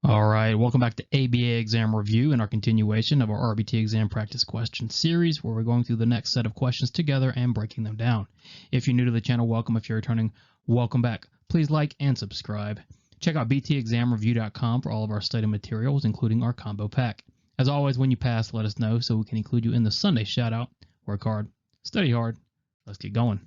All right, welcome back to ABA exam review and our continuation of our RBT exam practice question series where we're going through the next set of questions together and breaking them down. If you're new to the channel, welcome. If you're returning, welcome back. Please like and subscribe. Check out btexamreview.com for all of our study materials, including our combo pack. As always, when you pass, let us know so we can include you in the Sunday shout-out. Work hard, study hard. Let's get going.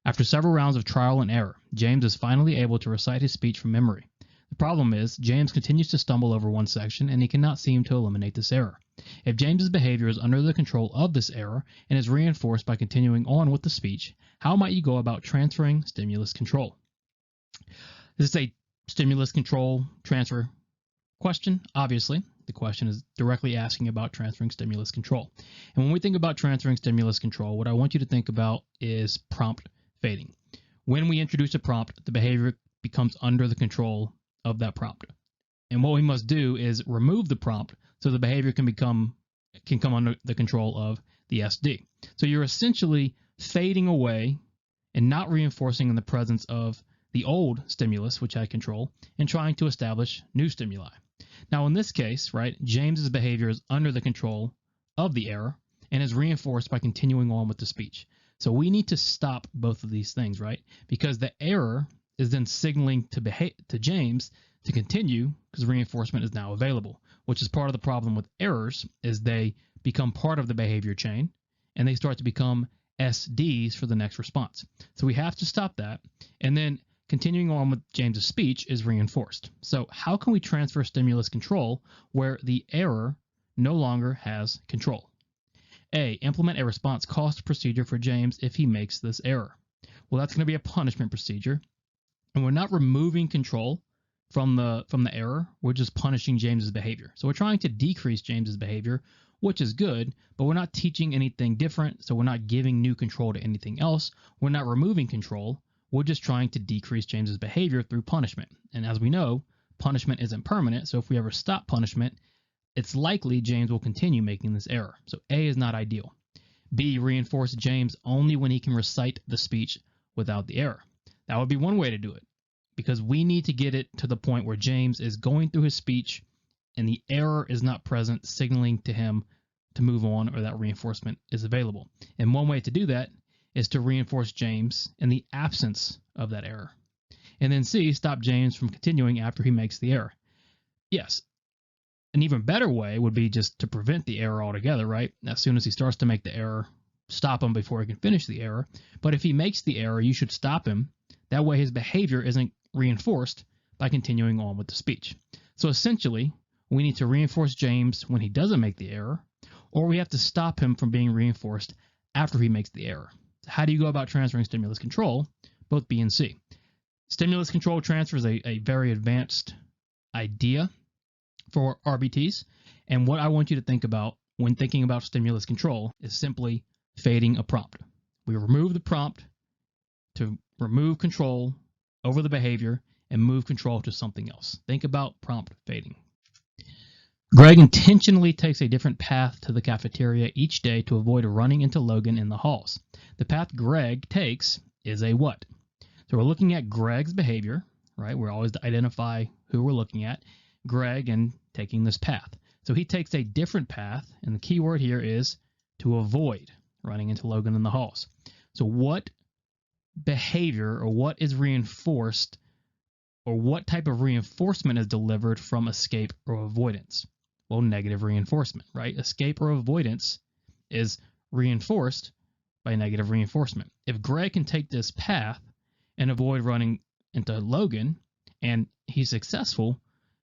After several rounds of trial and error, James is finally able to recite his speech from memory. The problem is, James continues to stumble over one section and he cannot seem to eliminate this error. If James's behavior is under the control of this error and is reinforced by continuing on with the speech, how might you go about transferring stimulus control? This is a stimulus control transfer question, obviously. The question is directly asking about transferring stimulus control. And when we think about transferring stimulus control, what I want you to think about is prompt fading. When we introduce a prompt, the behavior becomes under the control of that prompt. And what we must do is remove the prompt so the behavior can come under the control of the SD. So you're essentially fading away and not reinforcing in the presence of the old stimulus, which had control, and trying to establish new stimuli. Now in this case, right, James's behavior is under the control of the error and is reinforced by continuing on with the speech. So we need to stop both of these things, right? Because the error is then signaling to James to continue because reinforcement is now available, which is part of the problem with errors is they become part of the behavior chain and they start to become SDs for the next response. So we have to stop that. And then continuing on with James's speech is reinforced. So how can we transfer stimulus control where the error no longer has control? A, implement a response cost procedure for James if he makes this error. Well, that's going to be a punishment procedure. And we're not removing control from the error. We're just punishing James's behavior. So we're trying to decrease James's behavior, which is good, but we're not teaching anything different. So we're not giving new control to anything else. We're not removing control. We're just trying to decrease James's behavior through punishment. And as we know, punishment isn't permanent. So if we ever stop punishment, it's likely James will continue making this error. So A is not ideal. B, reinforce James only when he can recite the speech without the error. That would be one way to do it because we need to get it to the point where James is going through his speech and the error is not present, signaling to him to move on or that reinforcement is available. And one way to do that is to reinforce James in the absence of that error. And then C, stop James from continuing after he makes the error. Yes, an even better way would be just to prevent the error altogether, right? As soon as he starts to make the error, stop him before he can finish the error. But if he makes the error, you should stop him. That way his behavior isn't reinforced by continuing on with the speech. So essentially, we need to reinforce James when he doesn't make the error, or we have to stop him from being reinforced after he makes the error. So how do you go about transferring stimulus control? Both B and C. Stimulus control transfer is a very advanced idea for RBTs. And what I want you to think about when thinking about stimulus control is simply fading a prompt. We remove the prompt to remove control over the behavior and move control to something else. Think about prompt fading. Greg intentionally takes a different path to the cafeteria each day to avoid running into Logan in the halls. The path Greg takes is a what? So we're looking at Greg's behavior, right? We're always to identify who we're looking at. Greg and taking this path. So he takes a different path, and the key word here is to avoid running into Logan in the halls. So what behavior or what is reinforced or what type of reinforcement is delivered from escape or avoidance? Well, negative reinforcement, right? Escape or avoidance is reinforced by negative reinforcement. If Greg can take this path and avoid running into Logan and he's successful,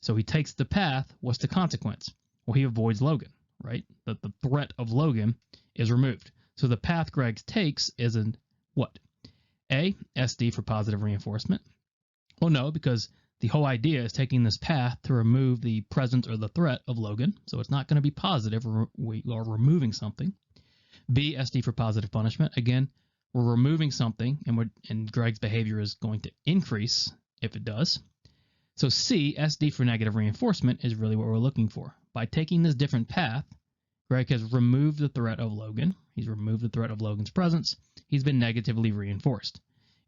so he takes the path, what's the consequence? Well, he avoids Logan, right? The threat of Logan is removed. So the path Greg takes is in what? A, SD for positive reinforcement. Well, no, because the whole idea is taking this path to remove the presence or the threat of Logan. So it's not going to be positive. We are removing something. B, SD for positive punishment. Again, we're removing something, and Greg's behavior is going to increase if it does. So C, SD for negative reinforcement is really what we're looking for. By taking this different path, Greg has removed the threat of Logan. He's removed the threat of Logan's presence. He's been negatively reinforced.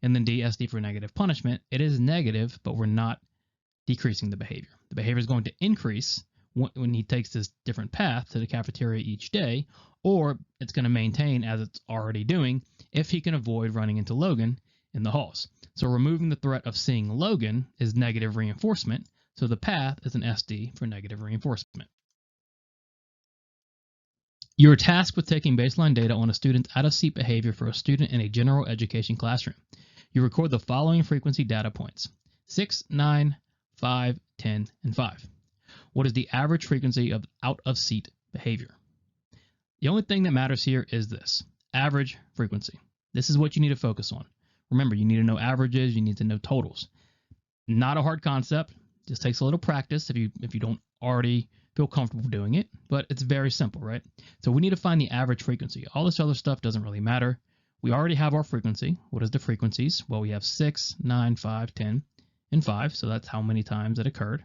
And then D, SD for negative punishment. It is negative, but we're not decreasing the behavior. The behavior is going to increase when he takes this different path to the cafeteria each day, or it's going to maintain as it's already doing if he can avoid running into Logan in the halls. So removing the threat of seeing Logan is negative reinforcement, so the path is an SD for negative reinforcement. You are tasked with taking baseline data on a student's out-of-seat behavior for a student in a general education classroom. You record the following frequency data points: 6, 9, 5, 10, and 5. What is the average frequency of out-of-seat behavior? The only thing that matters here is this: average frequency. This is what you need to focus on. Remember, you need to know averages, you need to know totals. Not a hard concept, just takes a little practice if you don't already feel comfortable doing it, but it's very simple, right? So we need to find the average frequency. All this other stuff doesn't really matter. We already have our frequency. What is the frequencies? Well, we have 6, 9, 5, 10, and 5, so that's how many times it occurred.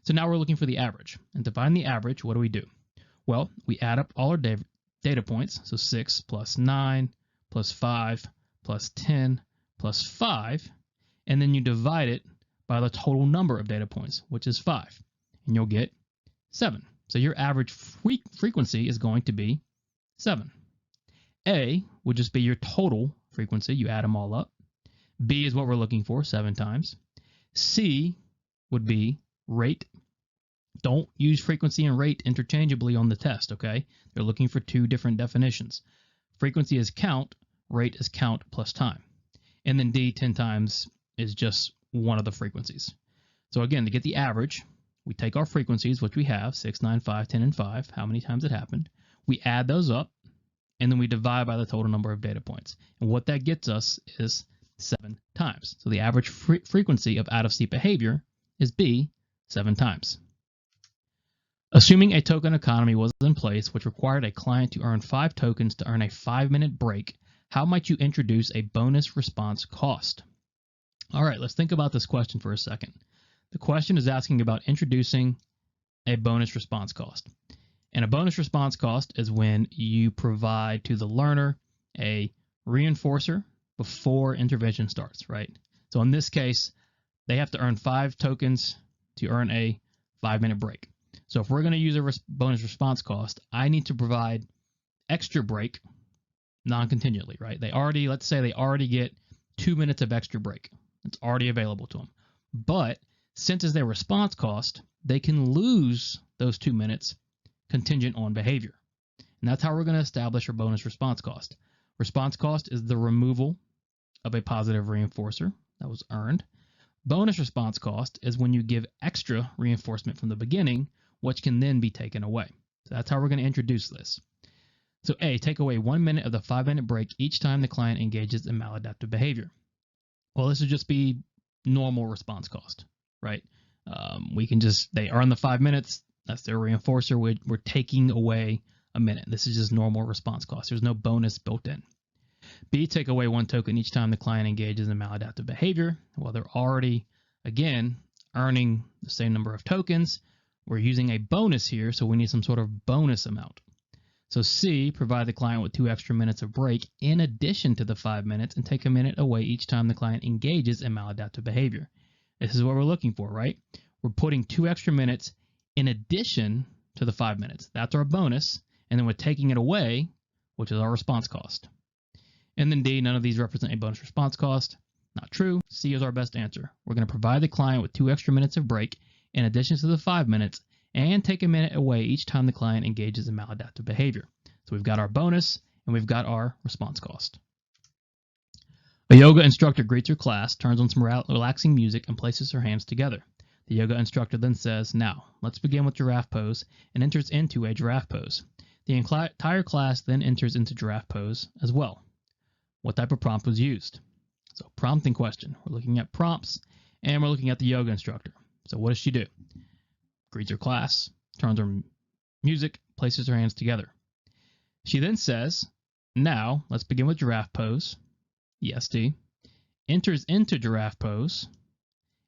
So now we're looking for the average. And to find the average, what do? Well, we add up all our data points, so 6 plus 9 plus 5 plus 10 plus 5, and then you divide it by the total number of data points, which is 5, and you'll get 7. So your average frequency is going to be 7. A would just be your total frequency. You add them all up. B is what we're looking for, 7 times. C would be rate. Don't use frequency and rate interchangeably on the test, okay? They're looking for two different definitions. Frequency is count, rate is count plus time. And then D, 10 times, is just one of the frequencies. So again, to get the average, we take our frequencies, which we have, 6, 9, 5, 10, and 5, how many times it happened. We add those up, and then we divide by the total number of data points. And what that gets us is 7 times. So the average frequency of out-of-seat behavior is B, 7 times. Assuming a token economy was in place which required a client to earn 5 tokens to earn a 5-minute break, how might you introduce a bonus response cost? All right, let's think about this question for a second. The question is asking about introducing a bonus response cost. And a bonus response cost is when you provide to the learner a reinforcer before intervention starts, right? So in this case, they have to earn 5 tokens to earn a 5-minute break. So if we're going to use a bonus response cost, I need to provide extra break non-contingently, right? Let's say they already get 2 minutes of extra break. It's already available to them. But since it's their response cost, they can lose those 2 minutes contingent on behavior. And that's how we're going to establish our bonus response cost. Response cost is the removal of a positive reinforcer that was earned. Bonus response cost is when you give extra reinforcement from the beginning, which can then be taken away. So that's how we're going to introduce this. So A, take away 1 minute of the 5-minute break each time the client engages in maladaptive behavior. Well, this would just be normal response cost, right? They earn the 5 minutes. That's their reinforcer. We're taking away a minute. This is just normal response cost. There's no bonus built in. B, take away 1 token each time the client engages in maladaptive behavior. Well, they're already, again, earning the same number of tokens. We're using a bonus here, so we need some sort of bonus amount. So C, provide the client with 2 extra minutes of break in addition to the 5 minutes and take a minute away each time the client engages in maladaptive behavior. This is what we're looking for, right? We're putting 2 extra minutes in addition to the 5 minutes. That's our bonus. And then we're taking it away, which is our response cost. And then D, none of these represent a bonus response cost. Not true. C is our best answer. We're going to provide the client with 2 extra minutes of break in addition to the 5 minutes and take a minute away each time the client engages in maladaptive behavior. So we've got our bonus and we've got our response cost. A yoga instructor greets her class, turns on some relaxing music, and places her hands together. The yoga instructor then says, "Now, let's begin with giraffe pose," and enters into a giraffe pose. The entire class then enters into giraffe pose as well. What type of prompt was used? So prompting question. We're looking at prompts, and we're looking at the yoga instructor. So what does she do? Greets her class, turns on music, places her hands together. She then says, "Now, let's begin with giraffe pose," EST, enters into giraffe pose,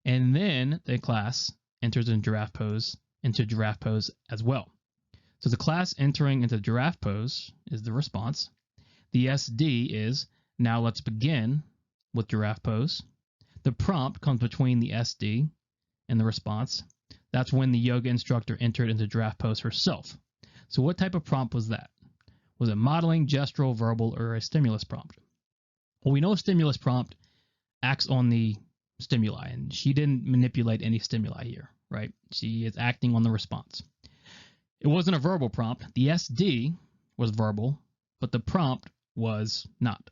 and then the class enters into giraffe pose as well. So the class entering into giraffe pose is the response. The SD is, "Now let's begin with giraffe pose." The prompt comes between the SD in the response, that's when the yoga instructor entered into draft pose herself. So what type of prompt was that? Was it modeling, gestural, verbal, or a stimulus prompt? Well, we know a stimulus prompt acts on the stimuli, and she didn't manipulate any stimuli here, right? She is acting on the response. It wasn't a verbal prompt. The SD was verbal, but the prompt was not.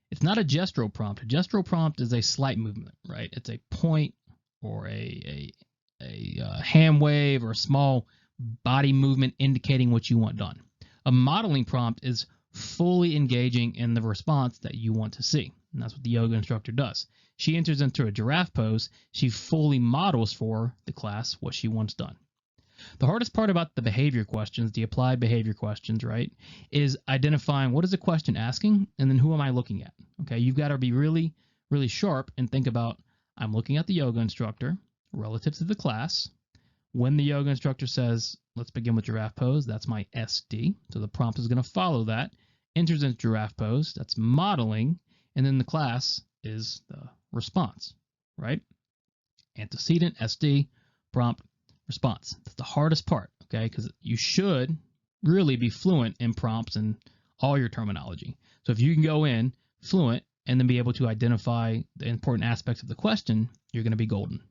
It's not a gestural prompt. A gestural prompt is a slight movement, right? It's a point or a hand wave or a small body movement indicating what you want done. A modeling prompt is fully engaging in the response that you want to see. And that's what the yoga instructor does. She enters into a giraffe pose. She fully models for the class what she wants done. The hardest part about the behavior questions, the applied behavior questions, right, is identifying what is the question asking and then who am I looking at? Okay, you've got to be really, really sharp and think about, I'm looking at the yoga instructor relative to the class. When the yoga instructor says, let's begin with giraffe pose, that's my SD. So the prompt is going to follow that, enters into giraffe pose, that's modeling, and then the class is the response, right? Antecedent, SD, prompt, response. That's the hardest part, okay? Because you should really be fluent in prompts and all your terminology. So if you can go in fluent and then be able to identify the important aspects of the question, you're going to be golden.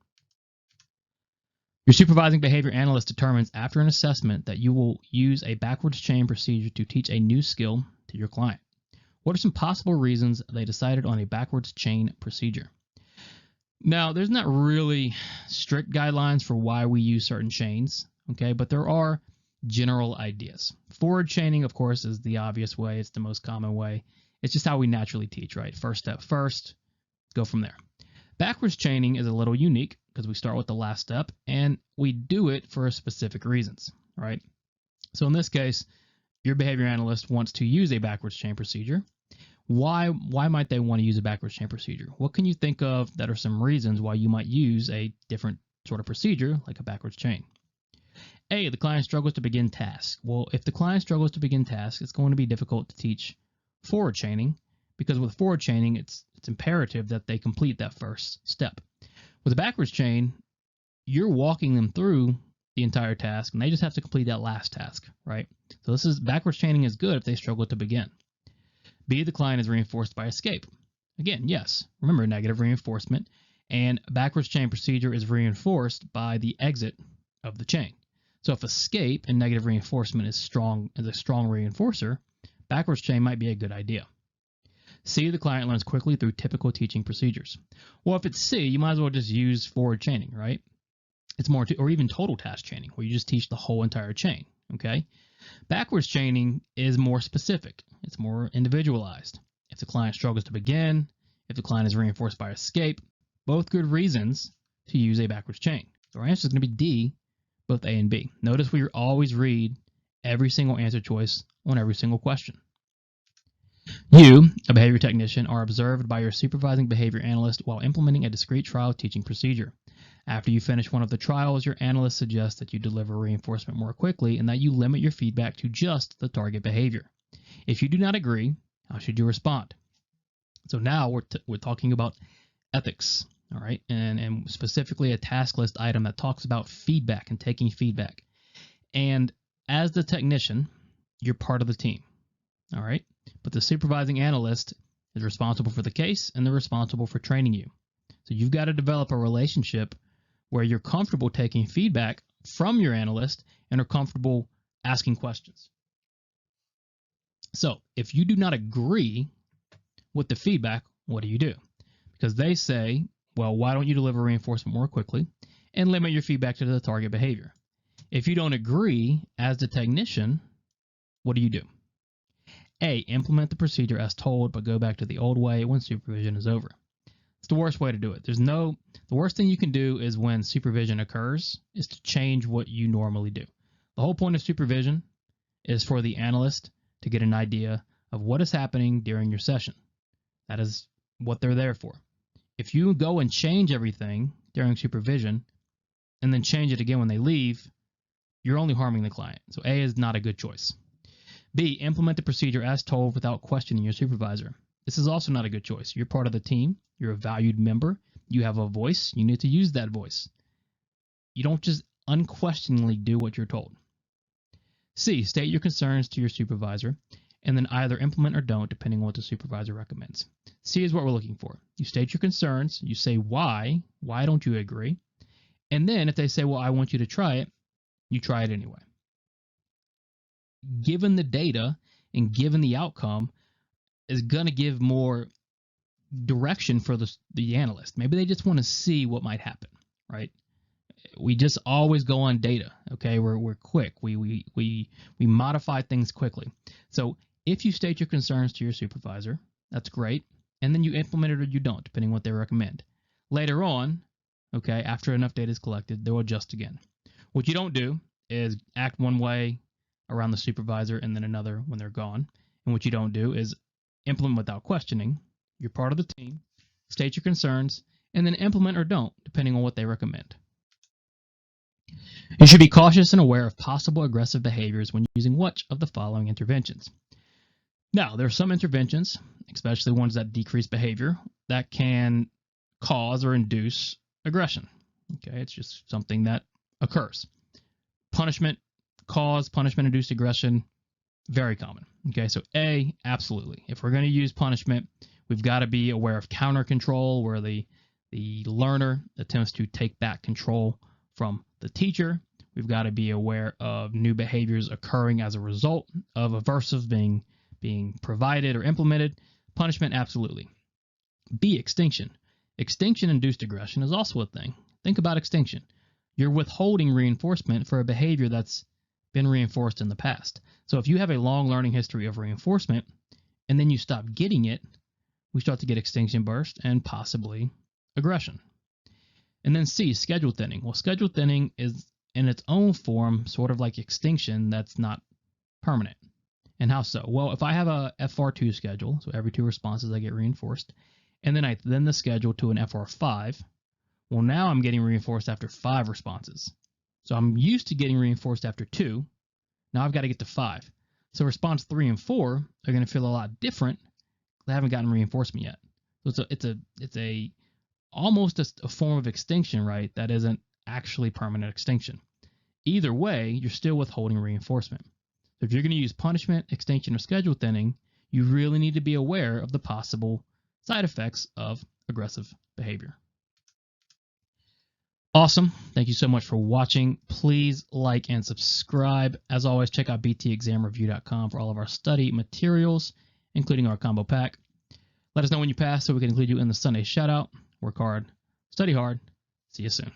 Your supervising behavior analyst determines after an assessment that you will use a backwards chain procedure to teach a new skill to your client. What are some possible reasons they decided on a backwards chain procedure? Now, there's not really strict guidelines for why we use certain chains, okay, but there are general ideas. Forward chaining, of course, is the obvious way. It's the most common way. It's just how we naturally teach, right? First step first, go from there. Backwards chaining is a little unique because we start with the last step and we do it for specific reasons, right? So in this case, your behavior analyst wants to use a backwards chain procedure. Why might they want to use a backwards chain procedure? What can you think of that are some reasons why you might use a different sort of procedure like a backwards chain? A, the client struggles to begin tasks. Well, if the client struggles to begin tasks, it's going to be difficult to teach forward chaining because with forward chaining, it's imperative that they complete that first step. With a backwards chain, you're walking them through the entire task and they just have to complete that last task, right? So backwards chaining is good if they struggle to begin. B, the client is reinforced by escape. Again, yes, remember negative reinforcement, and backwards chain procedure is reinforced by the exit of the chain. So if escape and negative reinforcement is a strong reinforcer, backwards chain might be a good idea. C, the client learns quickly through typical teaching procedures. Well, if it's C, you might as well just use forward chaining, right? It's more, or even total task chaining, where you just teach the whole entire chain, okay? Backwards chaining is more specific. It's more individualized. If the client struggles to begin, if the client is reinforced by escape, both good reasons to use a backwards chain. So our answer is going to be D, both A and B. Notice we always read every single answer choice on every single question. You, a behavior technician, are observed by your supervising behavior analyst while implementing a discrete trial teaching procedure. After you finish one of the trials, your analyst suggests that you deliver reinforcement more quickly and that you limit your feedback to just the target behavior. If you do not agree, how should you respond? So now we're talking about ethics, all right, and specifically a task list item that talks about feedback and taking feedback. And as the technician, you're part of the team, all right? But the supervising analyst is responsible for the case and they're responsible for training you. So you've got to develop a relationship where you're comfortable taking feedback from your analyst and are comfortable asking questions. So if you do not agree with the feedback, what do? Because they say, well, why don't you deliver reinforcement more quickly and limit your feedback to the target behavior? If you don't agree as the technician, what do? A, implement the procedure as told, but go back to the old way when supervision is over. It's the worst way to do it. The worst thing you can do is when supervision occurs is to change what you normally do. The whole point of supervision is for the analyst to get an idea of what is happening during your session. That is what they're there for. If you go and change everything during supervision and then change it again when they leave, you're only harming the client. So A is not a good choice. B, implement the procedure as told without questioning your supervisor. This is also not a good choice. You're part of the team. You're a valued member. You have a voice. You need to use that voice. You don't just unquestioningly do what you're told. C, state your concerns to your supervisor, and then either implement or don't, depending on what the supervisor recommends. C is what we're looking for. You state your concerns, you say why don't you agree, and then if they say, well, I want you to try it, you try it anyway. Given the data and given the outcome is going to give more direction for the analyst. Maybe they just want to see what might happen, right? We just always go on data, okay? We're quick. We modify things quickly. So if you state your concerns to your supervisor, that's great, and then you implement it or you don't, depending on what they recommend. Later on, okay, after enough data is collected, they'll adjust again. What you don't do is act one way around the supervisor and then another when they're gone. And what you don't do is implement without questioning. You're part of the team, state your concerns, and then implement or don't, depending on what they recommend. You should be cautious and aware of possible aggressive behaviors when using which of the following interventions. Now, there are some interventions, especially ones that decrease behavior, that can cause or induce aggression. Okay, it's just something that occurs. Punishment, induced aggression, very common. Okay, so A, absolutely. If we're going to use punishment, we've got to be aware of counter control, where the learner attempts to take back control from the teacher. We've got to be aware of new behaviors occurring as a result of aversives being provided or implemented. Punishment, absolutely. B, extinction. Extinction-induced aggression is also a thing. Think about extinction. You're withholding reinforcement for a behavior that's been reinforced in the past. So if you have a long learning history of reinforcement and then you stop getting it, we start to get extinction burst and possibly aggression. And then C, schedule thinning. Well, schedule thinning is in its own form sort of like extinction that's not permanent. And how so? Well, if I have a FR2 schedule, so every 2 responses I get reinforced, and then I thin the schedule to an FR5, well, now I'm getting reinforced after 5 responses. So I'm used to getting reinforced after 2. Now I've got to get to 5. So response 3 and 4 are going to feel a lot different. They haven't gotten reinforcement yet. So it's almost a form of extinction, right? That isn't actually permanent extinction. Either way, you're still withholding reinforcement. So if you're going to use punishment, extinction, or schedule thinning, you really need to be aware of the possible side effects of aggressive behavior. Awesome. Thank you so much for watching. Please like and subscribe. As always, check out btexamreview.com for all of our study materials, including our combo pack. Let us know when you pass so we can include you in the Sunday shout-out. Work hard, study hard. See you soon.